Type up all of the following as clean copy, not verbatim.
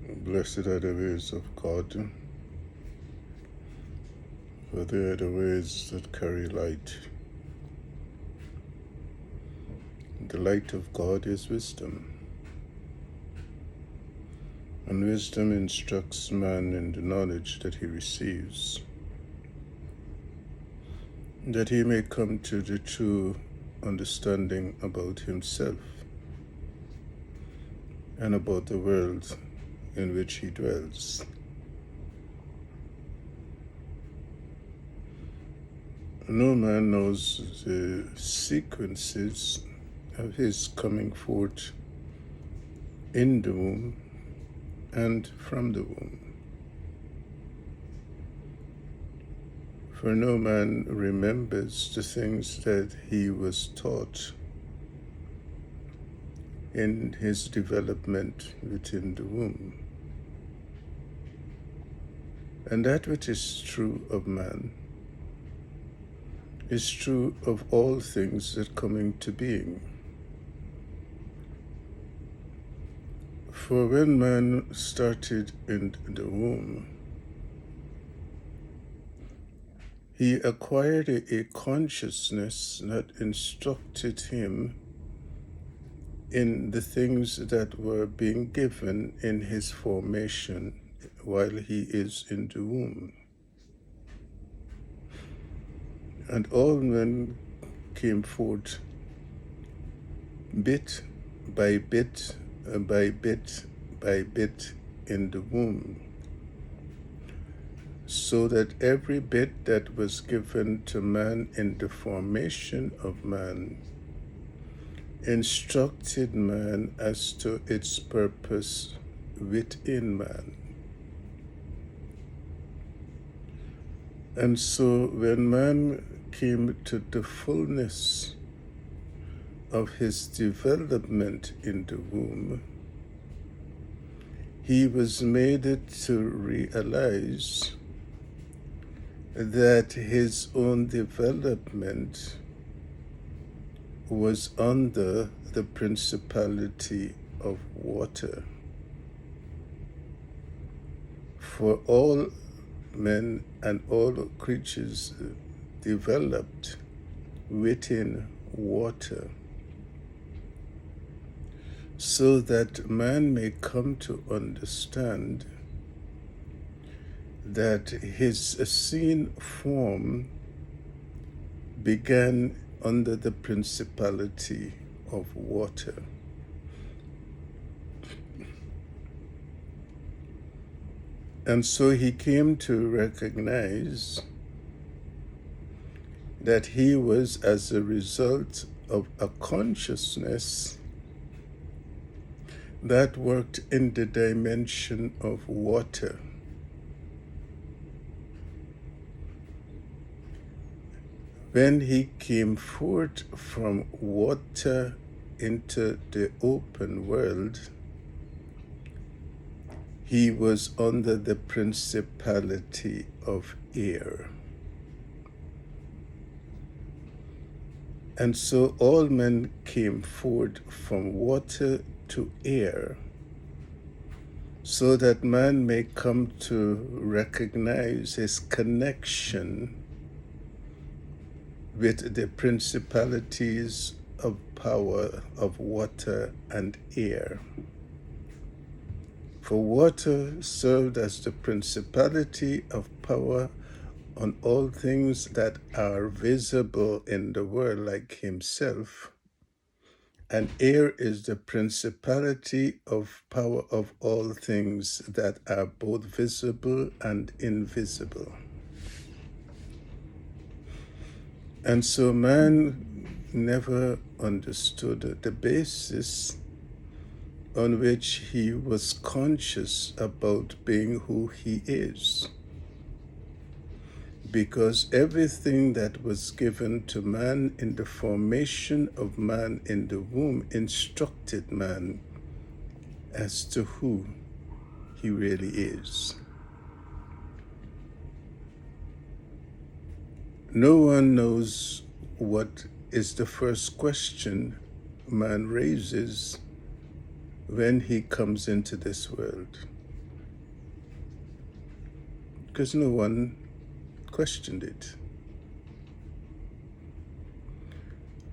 Blessed are the ways of God, for they are the ways that carry light. The light of God is wisdom, and wisdom instructs man in the knowledge that he receives, that he may come to the true understanding about himself and about the world in which he dwells. No man knows the sequences of his coming forth in the womb and from the womb. For no man remembers the things that he was taught in his development within the womb. And that which is true of man is true of all things that come into being. For when man started in the womb, he acquired a consciousness that instructed him in the things that were being given in his formation while he is in the womb. And all men came forth bit by bit by bit by bit in the womb, so that every bit that was given to man in the formation of man instructed man as to its purpose within man. And so when man came to the fullness of his development in the womb, he was made to realize that his own development was under the principality of water. For all men and all creatures developed within water, so that man may come to understand that his seen form began under the principality of water. And so he came to recognize that he was as a result of a consciousness that worked in the dimension of water. When he came forth from water into the open world, he was under the principality of air. And so all men came forth from water to air, so that man may come to recognize his connection with the principalities of power of water and air. For water served as the principality of power on all things that are visible in the world, like himself, and air is the principality of power of all things that are both visible and invisible. And so man never understood the basis on which he was conscious about being who he is. Because everything that was given to man in the formation of man in the womb instructed man as to who he really is. No one knows what is the first question man raises when he comes into this world. because no one questioned it.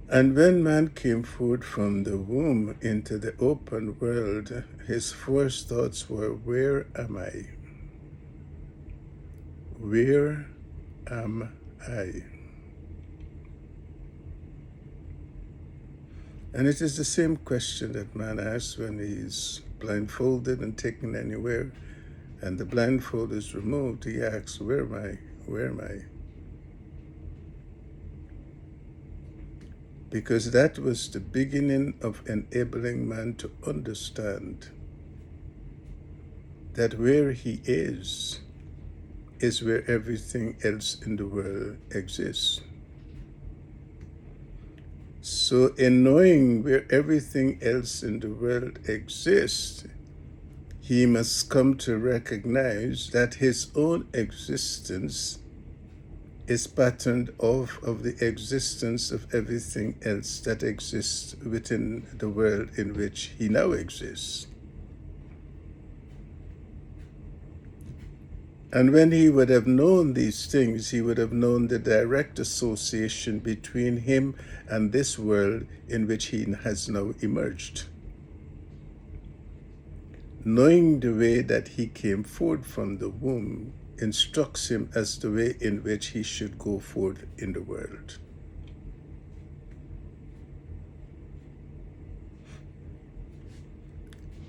And when man came forth from the womb into the open world, his first thoughts were, where am I? Where am I? And it is the same question that man asks when he's blindfolded and taken anywhere, and the blindfold is removed. He asks, where am I? Where am I? Because that was the beginning of enabling man to understand that where he is where everything else in the world exists. So in knowing where everything else in the world exists, he must come to recognize that his own existence is patterned off of the existence of everything else that exists within the world in which he now exists. And when he would have known these things, he would have known the direct association between him and this world in which he has now emerged. Knowing the way that he came forth from the womb instructs him as the way in which he should go forth in the world.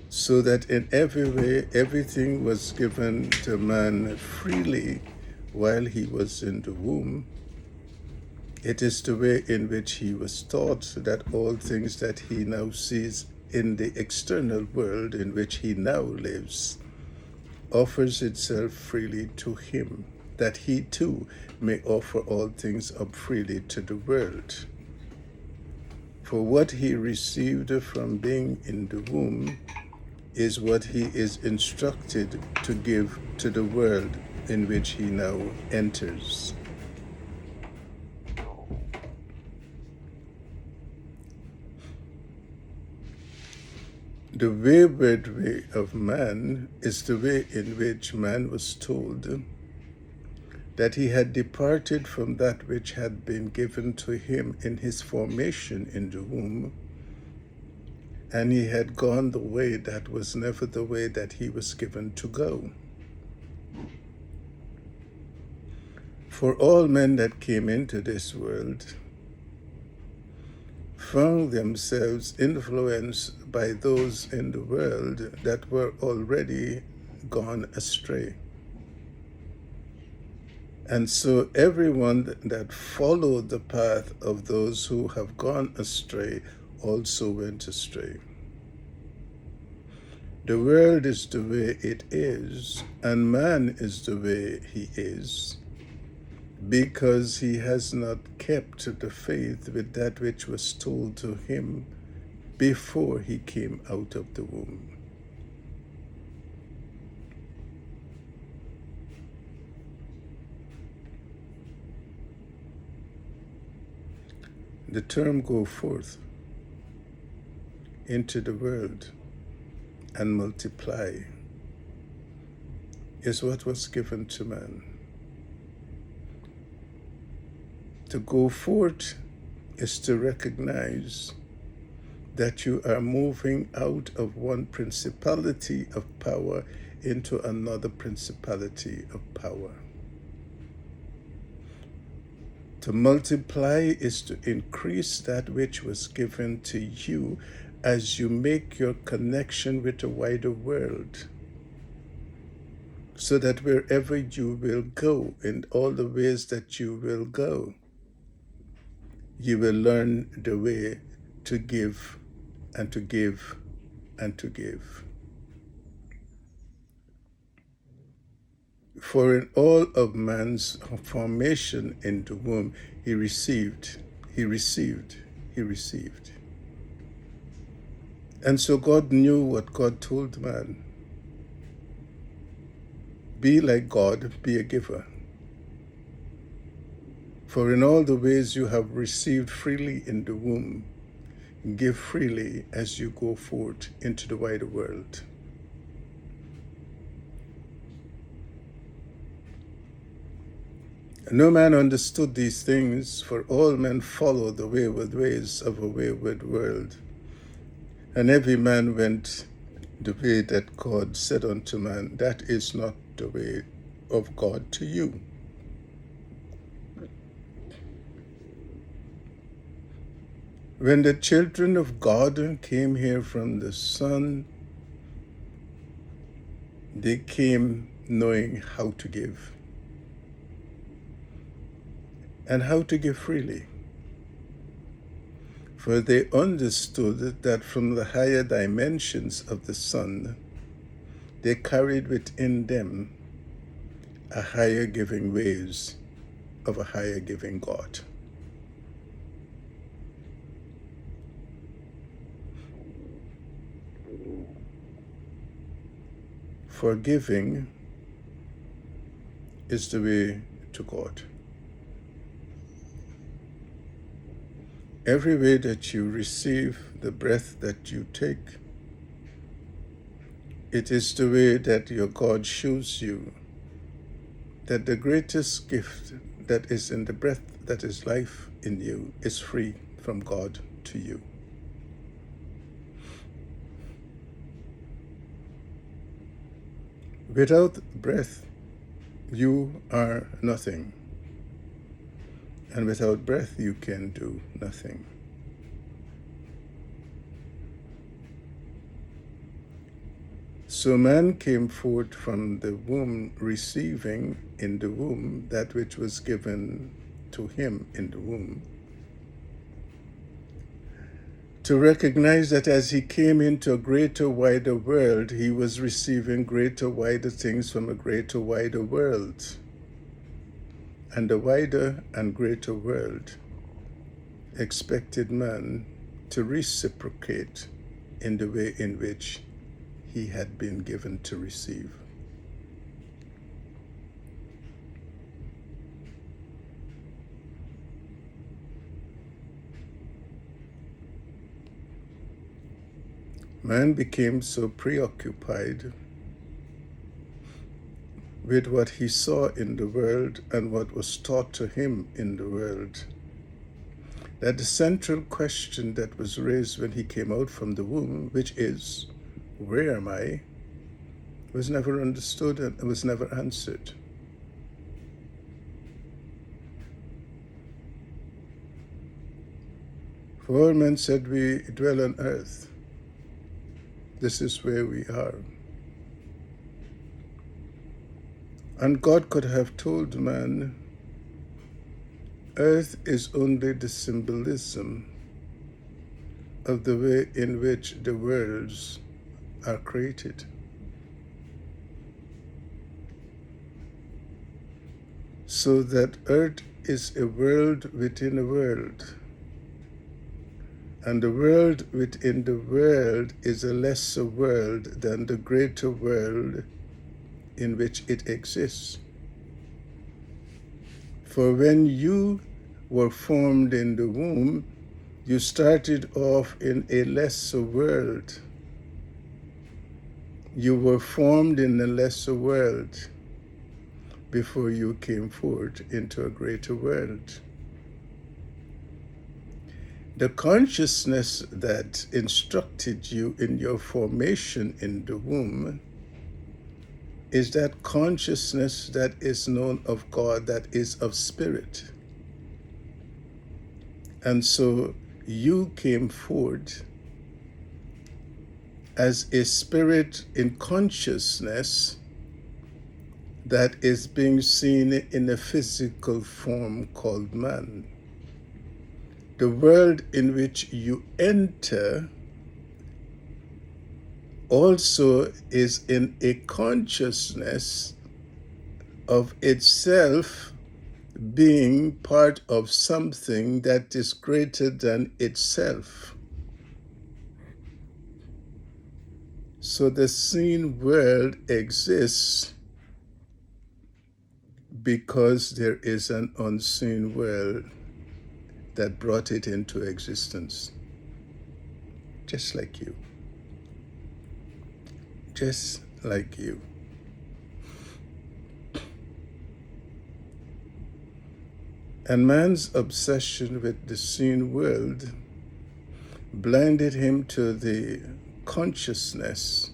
So that in every way, everything was given to man freely while he was in the womb. It is the way in which he was taught that all things that he now sees in the external world in which he now lives offers itself freely to him, that he too may offer all things up freely to the world. For what he received from being in the womb is what he is instructed to give to the world in which he now enters. The wayward way of man is the way in which man was told that he had departed from that which had been given to him in his formation in the womb, and he had gone the way that was never the way that he was given to go. For all men that came into this world found themselves influenced by those in the world that were already gone astray. And so everyone that followed the path of those who have gone astray also went astray. The world is the way it is, and man is the way he is, because he has not kept the faith with that which was told to him before he came out of the womb. The term "go forth into the world and multiply" is what was given to man. To go forth is to recognize that you are moving out of one principality of power into another principality of power. To multiply is to increase that which was given to you as you make your connection with the wider world, so that wherever you will go, in all the ways that you will go, you will learn the way to give and to give and to give. For in all of man's formation in the womb, he received. And so God knew what God told man. Be like God, be a giver. For in all the ways you have received freely in the womb, give freely as you go forth into the wider world. No man understood these things, for all men follow the wayward ways of a wayward world. And every man went the way that God said unto man, that is not the way of God to you. When the children of God came here from the Son, they came knowing how to give, and how to give freely. For they understood that from the higher dimensions of the Son, they carried within them a higher giving ways of a higher giving God. Forgiving is the way to God. Every way that you receive the breath that you take, it is the way that your God shows you that the greatest gift that is in the breath that is life in you is free from God to you. Without breath, you are nothing. And without breath, you can do nothing. So man came forth from the womb, receiving in the womb that which was given to him in the womb, to recognize that as he came into a greater, wider world, he was receiving greater, wider things from a greater, wider world. And the wider and greater world expected man to reciprocate in the way in which he had been given to receive. Man became so preoccupied with what he saw in the world and what was taught to him in the world, that the central question that was raised when he came out from the womb, which is, where am I, was never understood and was never answered. For all men said, we dwell on earth. This is where we are. And God could have told man, earth is only the symbolism of the way in which the worlds are created. So that earth is a world within a world. And the world within the world is a lesser world than the greater world in which it exists. For when you were formed in the womb, you started off in a lesser world. You were formed in a lesser world before you came forth into a greater world. The consciousness that instructed you in your formation in the womb is that consciousness that is known of God, that is of spirit. And so you came forth as a spirit in consciousness that is being seen in a physical form called man. The world in which you enter also is in a consciousness of itself being part of something that is greater than itself. So the seen world exists because there is an unseen world that brought it into existence. Just like you. Just like you. And man's obsession with the seen world blinded him to the consciousness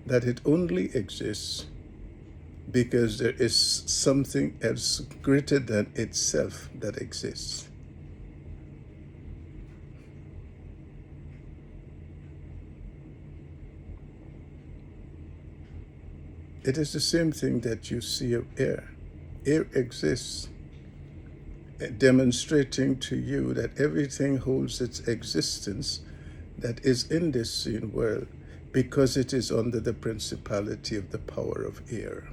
that it only exists because there is something else greater than itself that exists. It is the same thing that you see of air. Air exists, demonstrating to you that everything holds its existence that is in this seen world because it is under the principality of the power of air.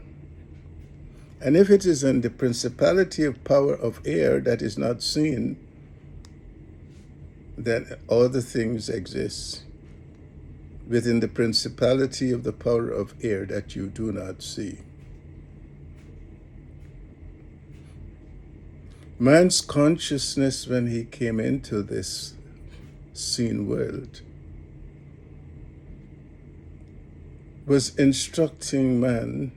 And if it is in the principality of power of air that is not seen, then other things exist within the principality of the power of air that you do not see. Man's consciousness when he came into this seen world was instructing man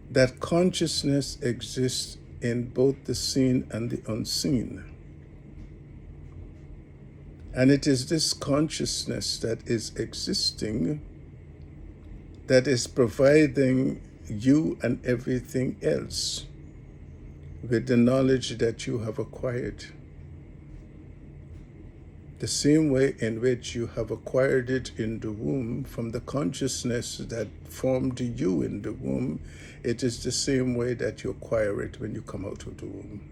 that consciousness exists in both the seen and the unseen. And it is this consciousness that is existing that is providing you and everything else with the knowledge that you have acquired. The same way in which you have acquired it in the womb from the consciousness that formed you in the womb, it is the same way that you acquire it when you come out of the womb.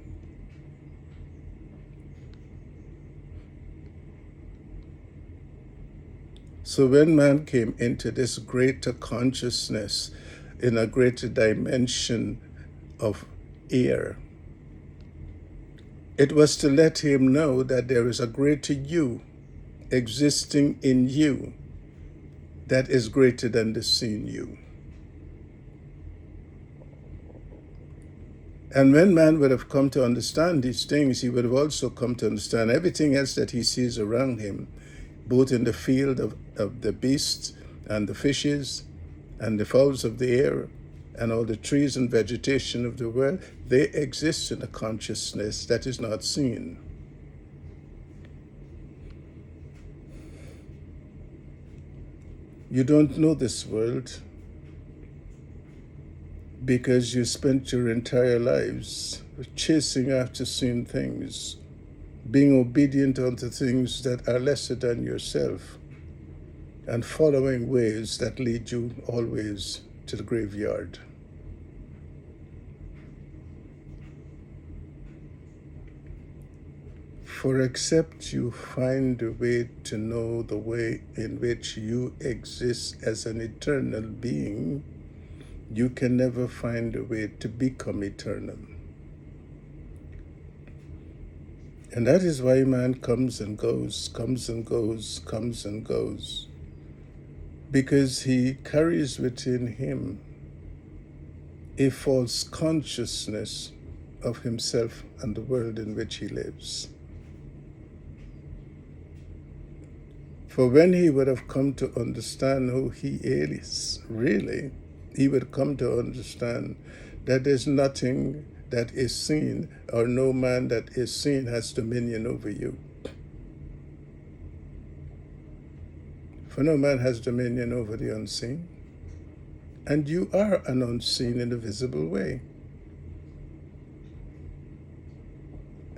So when man came into this greater consciousness in a greater dimension of air, it was to let him know that there is a greater you existing in you that is greater than the seen you. And when man would have come to understand these things, he would have also come to understand everything else that he sees around him, both in the field of the beasts and the fishes and the fowls of the air and all the trees and vegetation of the world. They exist in a consciousness that is not seen. You don't know this world because you spent your entire lives chasing after seen things, being obedient unto things that are lesser than yourself, and following ways that lead you always to the graveyard. For except you find a way to know the way in which you exist as an eternal being, you can never find a way to become eternal. And that is why man comes and goes, comes and goes, comes and goes, because he carries within him a false consciousness of himself and the world in which he lives. For when he would have come to understand who he is, really, he would come to understand that there's nothing that is seen, or no man that is seen has dominion over you. For no man has dominion over the unseen, and you are an unseen in a visible way.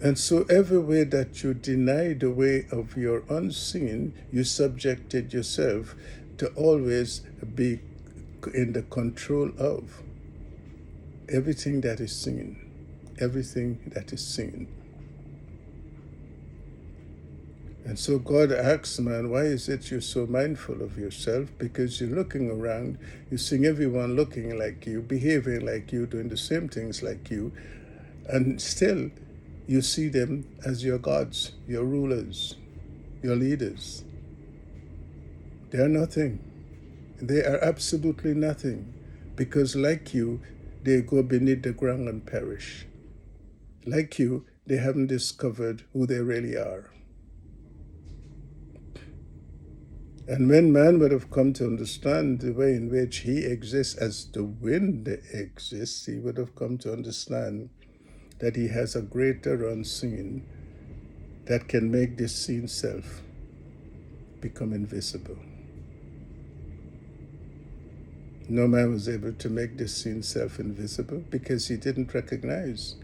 And so every way that you deny the way of your unseen, you subjected yourself to always be in the control of everything that is seen. Everything that is seen. And so God asks man, why is it you're so mindful of yourself? Because you're looking around, you're seeing everyone looking like you, behaving like you, doing the same things like you, and still you see them as your gods, your rulers, your leaders. They are nothing. They are absolutely nothing, because like you, they go beneath the ground and perish. Like you, they haven't discovered who they really are. And when man would have come to understand the way in which he exists as the wind exists, he would have come to understand that he has a greater unseen that can make this seen self become invisible. No man was able to make this seen self invisible because he didn't recognize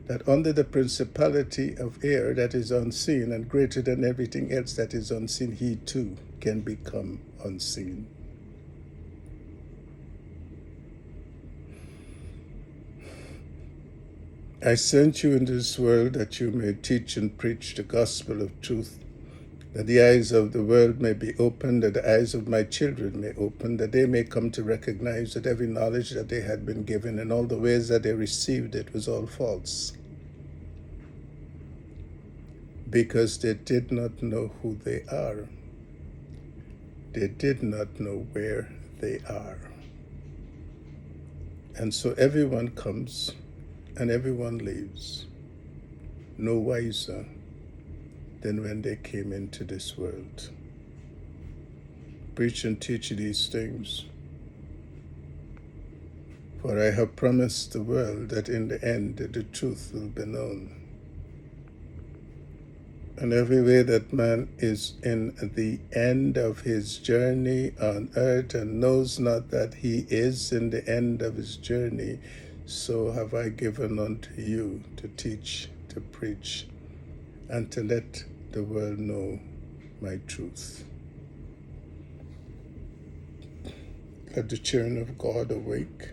that under the principality of air that is unseen and greater than everything else that is unseen, he too can become unseen. I sent you into this world that you may teach and preach the gospel of truth, that the eyes of the world may be opened, that the eyes of my children may open, that they may come to recognize that every knowledge that they had been given and all the ways that they received it was all false, because they did not know who they are. They did not know where they are. And so everyone comes and everyone leaves, no wiser than when they came into this world. Preach and teach these things, for I have promised the world that in the end the truth will be known. And every way that man is in the end of his journey on earth and knows not that he is in the end of his journey, so have I given unto you to teach, to preach, and to let the world know my truth. Let the children of God awake.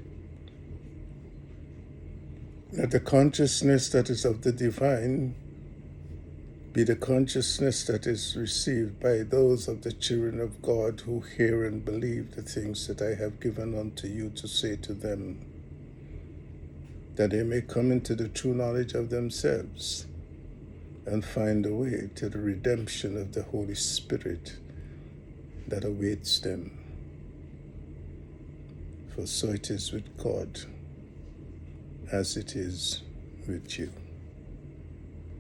Let the consciousness that is of the divine be the consciousness that is received by those of the children of God who hear and believe the things that I have given unto you to say to them, that they may come into the true knowledge of themselves and find a way to the redemption of the Holy Spirit that awaits them. For so it is with God, as it is with you.